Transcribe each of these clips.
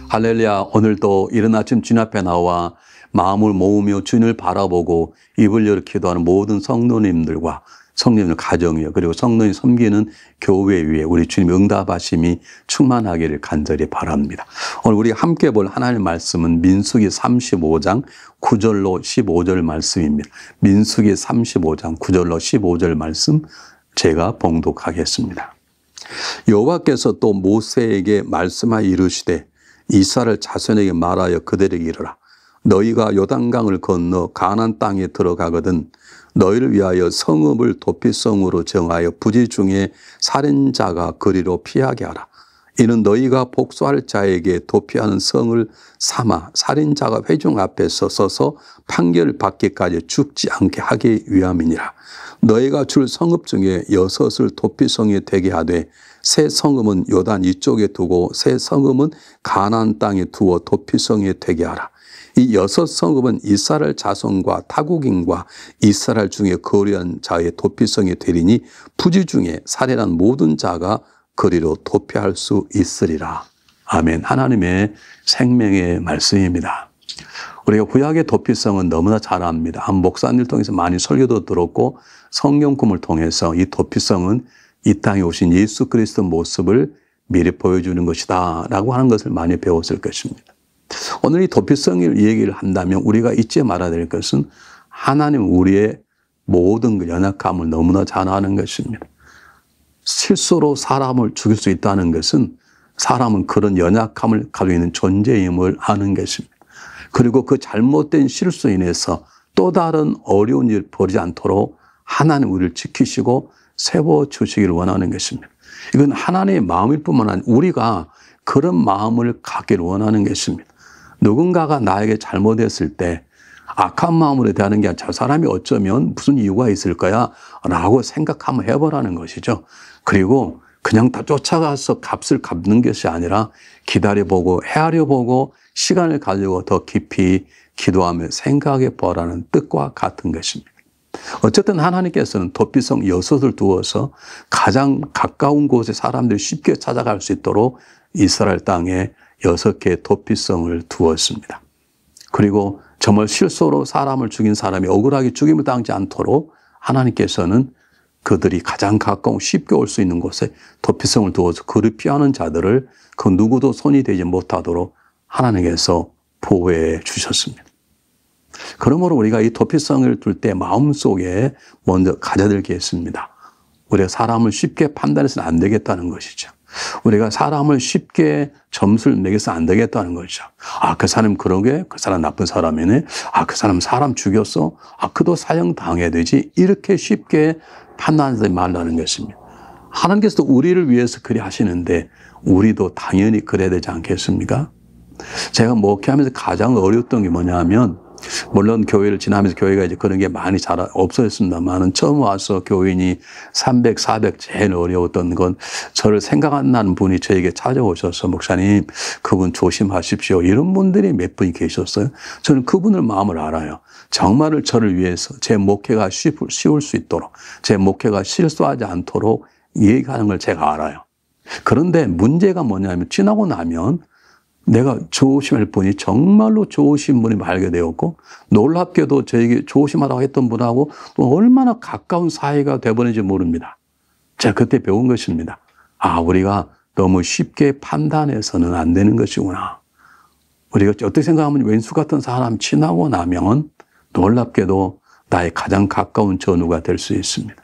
할렐루야. 오늘도 이른 아침 주님 앞에 나와 마음을 모으며 주님을 바라보고 입을 열어 기도하는 모든 성도님들과 성도님들 가정이요, 그리고 성도님 섬기는 교회 위에 우리 주님 응답하심이 충만하기를 간절히 바랍니다. 오늘 우리가 함께 볼 하나님의 말씀은 민수기 35장 9절로 15절 말씀입니다. 민수기 35장 9절로 15절 말씀 제가 봉독하겠습니다. 여호와께서 또 모세에게 말씀하여 이르시되 이스라엘 자손에게 말하여 그들에게 이르라. 너희가 요단강을 건너 가나안 땅에 들어가거든 너희를 위하여 성읍을 도피성으로 정하여 부지 중에 살인자가 그리로 피하게 하라. 이는 너희가 복수할 자에게 도피하는 성을 삼아 살인자가 회중 앞에서 서서 판결을 받기까지 죽지 않게 하기 위함이니라. 너희가 줄 성읍 중에 6을 도피성에 되게 하되 새 성읍은 요단 이쪽에 두고 새 성읍은 가나안 땅에 두어 도피성에 되게 하라. 이 6 성읍은 이스라엘 자손과 타국인과 이스라엘 중에 거류한 자의 도피성에 되리니 부지 중에 살인한 모든 자가 그리로 도피할 수 있으리라. 아멘. 하나님의 생명의 말씀입니다. 우리가 구약의 도피성은 너무나 잘 압니다. 한 목사님을 통해서 많이 설교도 들었고 성경꿈을 통해서 이 도피성은 이 땅에 오신 예수 그리스도 모습을 미리 보여주는 것이다 라고 하는 것을 많이 배웠을 것입니다. 오늘 이 도피성을 얘기를 한다면 우리가 잊지 말아야 될 것은 하나님 우리의 모든 그 연약함을 너무나 잘 아는 것입니다. 실수로 사람을 죽일 수 있다는 것은 사람은 그런 연약함을 가지고 있는 존재임을 아는 것입니다. 그리고 그 잘못된 실수로 인해서 또 다른 어려운 일을 벌이지 않도록 하나님 우리를 지키시고 세워주시기를 원하는 것입니다. 이건 하나님의 마음일 뿐만 아니라 우리가 그런 마음을 갖기를 원하는 것입니다. 누군가가 나에게 잘못했을 때 악한 마음으로 대하는 게 아니라 저 사람이 어쩌면 무슨 이유가 있을 거야 라고 생각 한번 해보라는 것이죠. 그리고 그냥 다 쫓아가서 값을 갚는 것이 아니라 기다려보고 헤아려보고 시간을 가지고 더 깊이 기도하며 생각해 보라는 뜻과 같은 것입니다. 어쨌든 하나님께서는 도피성 6을 두어서 가장 가까운 곳에 사람들이 쉽게 찾아갈 수 있도록 이스라엘 땅에 6개의 도피성을 두었습니다. 그리고 정말 실수로 사람을 죽인 사람이 억울하게 죽임을 당하지 않도록 하나님께서는 그들이 가장 가까운 쉽게 올 수 있는 곳에 도피성을 두어서 그를 피하는 자들을 그 누구도 손이 되지 못하도록 하나님께서 보호해 주셨습니다. 그러므로 우리가 이 도피성을 둘 때 마음속에 먼저 가져야 될 게 있습니다. 우리가 사람을 쉽게 판단해서는 안 되겠다는 것이죠. 우리가 사람을 쉽게 점수를 매겨서 안 되겠다는 거죠. 아, 그 사람 그러게? 그 사람 나쁜 사람이네? 아, 그 사람 죽였어? 아, 그도 사형 당해야 되지? 이렇게 쉽게 판단하지 말라는 것입니다. 하나님께서도 우리를 위해서 그리 하시는데 우리도 당연히 그래야 되지 않겠습니까? 제가 목회하면서 가장 어려웠던 게 뭐냐면 물론 교회를 지나면서 교회가 이제 그런 게 많이 잘 없어졌습니다만은 처음 와서 교인이 300, 400 제일 어려웠던 건 저를 생각 안 나는 분이 저에게 찾아오셔서 목사님 그분 조심하십시오. 이런 분들이 몇 분이 계셨어요. 저는 그분을 마음을 알아요. 정말을 저를 위해서 제 목회가 쉬울 수 있도록 제 목회가 실수하지 않도록 얘기하는 걸 제가 알아요. 그런데 문제가 뭐냐면 지나고 나면 내가 조심할 분이 정말로 좋으신 분이 발견되었고 놀랍게도 저에게 조심하라고 했던 분하고 또 얼마나 가까운 사이가 되어버린지 모릅니다. 제가 그때 배운 것입니다. 아, 우리가 너무 쉽게 판단해서는 안 되는 것이구나. 우리가 어떻게 생각하면 왼수 같은 사람 지나고 나면 놀랍게도 나의 가장 가까운 전우가 될 수 있습니다.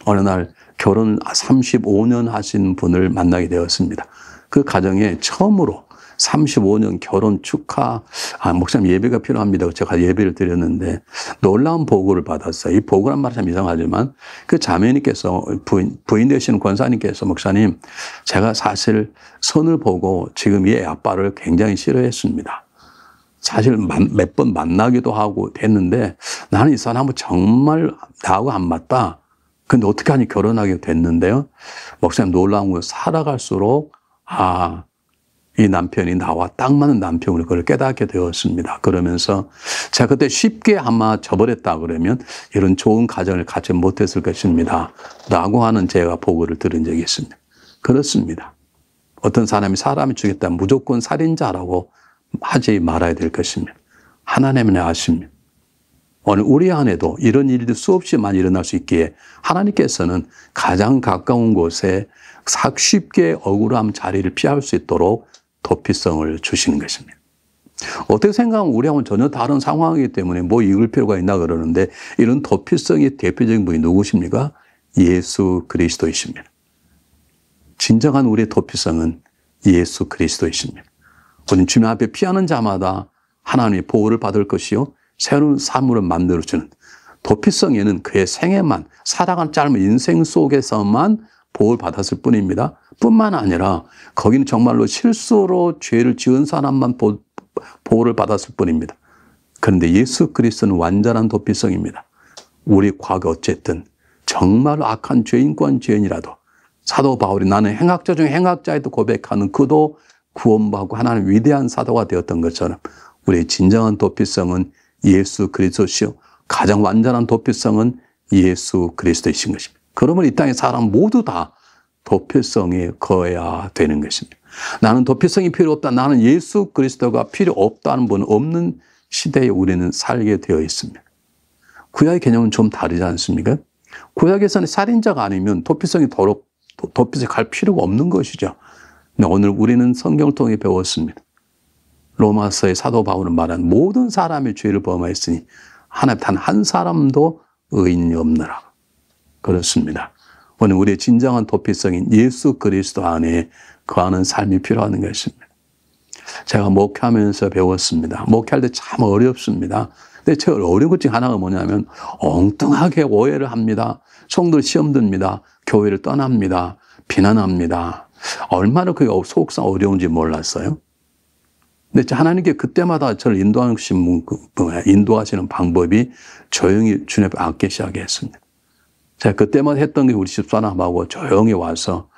어느 날 결혼 35년 하신 분을 만나게 되었습니다. 그 가정에 처음으로 35년 결혼 축하, 목사님 예배가 필요합니다. 제가 예배를 드렸는데 놀라운 보고를 받았어요. 이 보고란 말이 참 이상하지만 그 자매님께서 부인 되시는 권사님께서 목사님 제가 사실 선을 보고 지금 이 아빠를 굉장히 싫어했습니다. 사실 몇 번 만나기도 하고 됐는데 나는 이 사람은 정말 나하고 안 맞다. 근데 어떻게 하니 결혼하게 됐는데요. 목사님 놀라운 건 살아갈수록 이 남편이 나와 딱 맞는 남편으로 그걸 깨닫게 되었습니다. 그러면서 제가 그때 쉽게 아마 저버렸다 그러면 이런 좋은 가정을 갖지 못했을 것입니다. 라고 하는 제가 보고를 들은 적이 있습니다. 그렇습니다. 어떤 사람이 사람이 죽였다면 무조건 살인자라고 하지 말아야 될 것입니다. 하나님은 아십니다. 오늘 우리 안에도 이런 일이 수없이 많이 일어날 수 있기에 하나님께서는 가장 가까운 곳에 쉽게 억울함 자리를 피할 수 있도록 도피성을 주시는 것입니다. 어떻게 생각하면 우리하고는 전혀 다른 상황이기 때문에 뭐 읽을 필요가 있나 그러는데 이런 도피성의 대표적인 분이 누구십니까? 예수 그리스도이십니다. 진정한 우리의 도피성은 예수 그리스도이십니다. 우리는 주님 앞에 피하는 자마다 하나님의 보호를 받을 것이요 새로운 삶으로 만들어주는 도피성에는 그의 생애만 살아간 짧은 인생 속에서만 보호를 받았을 뿐입니다. 뿐만 아니라 거기는 정말로 실수로 죄를 지은 사람만 보호를 받았을 뿐입니다. 그런데 예수 그리스도는 완전한 도피성입니다. 우리 과거 어쨌든 정말 악한 죄인권 죄인이라도 사도 바울이 나는 행악자 중에 행악자에도 고백하는 그도 구원받고 하나님 위대한 사도가 되었던 것처럼 우리의 진정한 도피성은 예수 그리스도시요 가장 완전한 도피성은 예수 그리스도이신 것입니다. 그러면 이 땅의 사람 모두 다 도피성에 거해야 되는 것입니다. 나는 도피성이 필요 없다. 나는 예수 그리스도가 필요 없다는 분 없는 시대에 우리는 살게 되어 있습니다. 구약의 개념은 좀 다르지 않습니까? 구약에서는 살인자가 아니면 도피성에 갈 필요가 없는 것이죠. 근데 오늘 우리는 성경을 통해 배웠습니다. 로마서의 사도 바울은 말한 모든 사람의 죄를 범하였으니 하나님 단 한 사람도 의인이 없느라. 그렇습니다. 오늘 우리의 진정한 도피성인 예수 그리스도 안에 거하는 삶이 필요한 것입니다. 제가 목회하면서 배웠습니다. 목회할 때 참 어렵습니다. 근데 제가 어려운 것 중 하나가 뭐냐면 엉뚱하게 오해를 합니다. 성도를 시험 듭니다. 교회를 떠납니다. 비난합니다. 얼마나 그게 속상 어려운지 몰랐어요. 근데 하나님께 그때마다 저를 인도하시는 방법이 조용히 주님 앞에 앉기 시작했습니다. 제가 그때마다 했던 게 우리 집사람하고 조용히 와서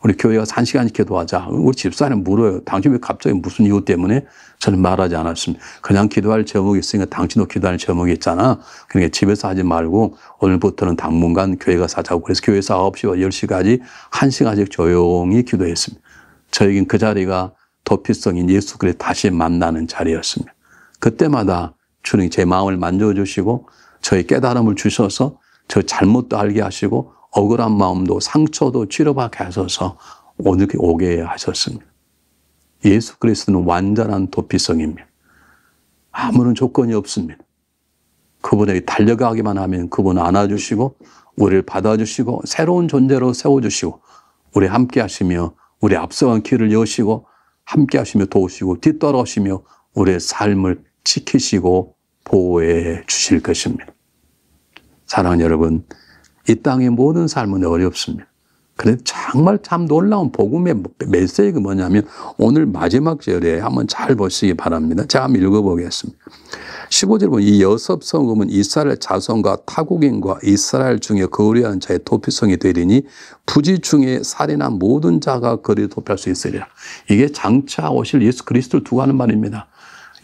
우리 교회가 1시간씩 기도하자. 우리 집사님 물어요. 당신 왜 갑자기 무슨 이유 때문에? 저는 말하지 않았습니다. 그냥 기도할 제목이 있으니까 당신도 기도할 제목이 있잖아. 그러니까 집에서 하지 말고 오늘부터는 당분간 교회 가서 하자고. 그래서 교회에서 9시와 10시까지 1시간씩 조용히 기도했습니다. 저에겐 그 자리가 도피성인 예수 그리스도 다시 만나는 자리였습니다. 그때마다 주님이 제 마음을 만져주시고 저의 깨달음을 주셔서 저 잘못도 알게 하시고 억울한 마음도 상처도 치료받게 하셔서 오늘 오게 하셨습니다. 예수 그리스도는 완전한 도피성입니다. 아무런 조건이 없습니다. 그분에게 달려가기만 하면 그분은 안아주시고 우리를 받아주시고 새로운 존재로 세워주시고 우리 함께 하시며 우리 앞서간 길을 여시고 함께 하시며 도우시고 뒤따라오시며 우리의 삶을 지키시고 보호해 주실 것입니다. 사랑하는 여러분, 이 땅의 모든 삶은 어렵습니다. 그런데 정말 참 놀라운 복음의 메시지가 뭐냐면 오늘 마지막 절에 한번 잘 보시기 바랍니다. 제가 한번 읽어보겠습니다. 15절 보면 이 여섯 성읍은 이스라엘 자손과 타국인과 이스라엘 중에 거류한 자의 도피성이 되리니 부지 중에 살인한 모든 자가 거리에 도피할 수 있으리라. 이게 장차 오실 예수 그리스도를 두고 하는 말입니다.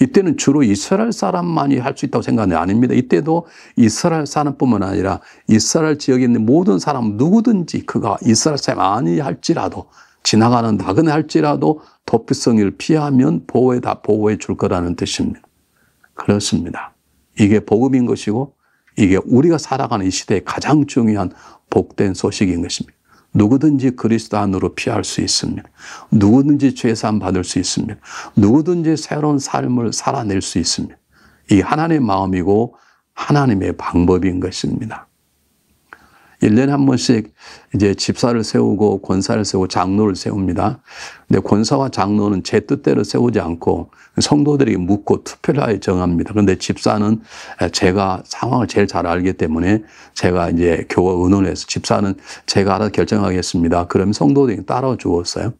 이때는 주로 이스라엘 사람만이 할 수 있다고 생각하는 게 아닙니다. 이때도 이스라엘 사람뿐만 아니라 이스라엘 지역에 있는 모든 사람 누구든지 그가 이스라엘 사람이 아니 할지라도 지나가는 나그네 할지라도 도피성을 피하면 보호해 줄 거라는 뜻입니다. 그렇습니다. 이게 복음인 것이고 이게 우리가 살아가는 이 시대의 가장 중요한 복된 소식인 것입니다. 누구든지 그리스도 안으로 피할 수 있습니다. 누구든지 죄사함 받을 수 있습니다. 누구든지 새로운 삶을 살아낼 수 있습니다. 이게 하나님의 마음이고 하나님의 방법인 것입니다. 1년에 한 번씩 이제 집사를 세우고 권사를 세우고 장로를 세웁니다. 근데 권사와 장로는 제 뜻대로 세우지 않고 성도들에게 묻고 투표를 하여 정합니다. 그런데 집사는 제가 상황을 제일 잘 알기 때문에 제가 이제 교와 의논을 해서 집사는 제가 알아서 결정하겠습니다. 그러면 성도들이 따라와 주었어요.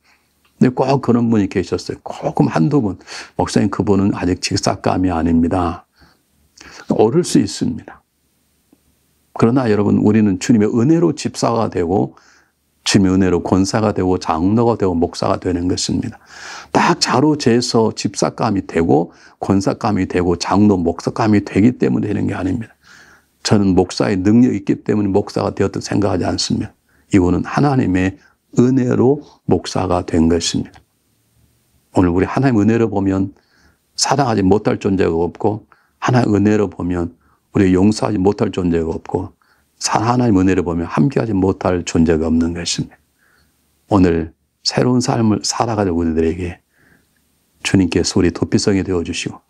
근데 꼭 그런 분이 계셨어요. 꼭 한두 분. 목사님 그분은 아직 직사감이 아닙니다. 어릴 수 있습니다. 그러나 여러분 우리는 주님의 은혜로 집사가 되고 주님의 은혜로 권사가 되고 장로가 되고 목사가 되는 것입니다. 딱 자로 재서 집사감이 되고 권사감이 되고 장로 목사감이 되기 때문에 되는 게 아닙니다. 저는 목사의 능력이 있기 때문에 목사가 되었다고 생각하지 않습니다. 이거는 하나님의 은혜로 목사가 된 것입니다. 오늘 우리 하나님 은혜로 보면 사랑하지 못할 존재가 없고, 하나님 은혜로 보면 우리 용서하지 못할 존재가 없고, 하나님 은혜로 보면 함께하지 못할 존재가 없는 것입니다. 오늘 새로운 삶을 살아가는 우리들에게 주님께서 우리 도피성이 되어주시고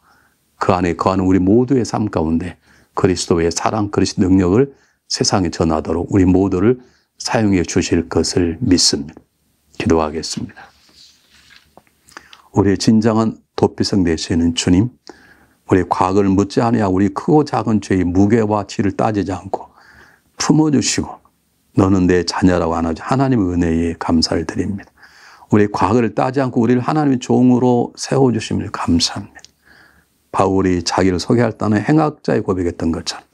그 안에 거하는 우리 모두의 삶 가운데 그리스도의 사랑, 그리스도의 능력을 세상에 전하도록 우리 모두를 사용해 주실 것을 믿습니다. 기도하겠습니다. 우리의 진정한 도피성 되시는 주님, 우리의 과거를 묻지 아니하고 우리 크고 작은 죄의 무게와 질을 따지지 않고 품어주시고 너는 내 자녀라고 하나님 하나님의 은혜에 감사를 드립니다. 우리의 과거를 따지 않고 우리를 하나님의 종으로 세워주심을 감사합니다. 바울이 자기를 소개할 때는 행악자의 고백했던 것처럼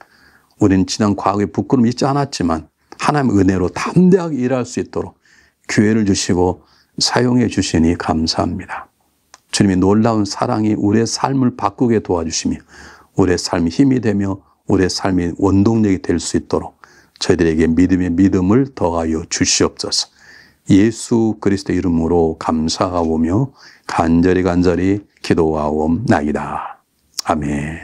우리는 지난 과거에 부끄러움 있지 않았지만 하나님의 은혜로 담대하게 일할 수 있도록 기회를 주시고 사용해 주시니 감사합니다. 주님의 놀라운 사랑이 우리의 삶을 바꾸게 도와주시며 우리의 삶이 힘이 되며 우리의 삶이 원동력이 될 수 있도록 저희들에게 믿음의 믿음을 더하여 주시옵소서. 예수 그리스도의 이름으로 감사하오며 간절히 기도하옵나이다. 아멘.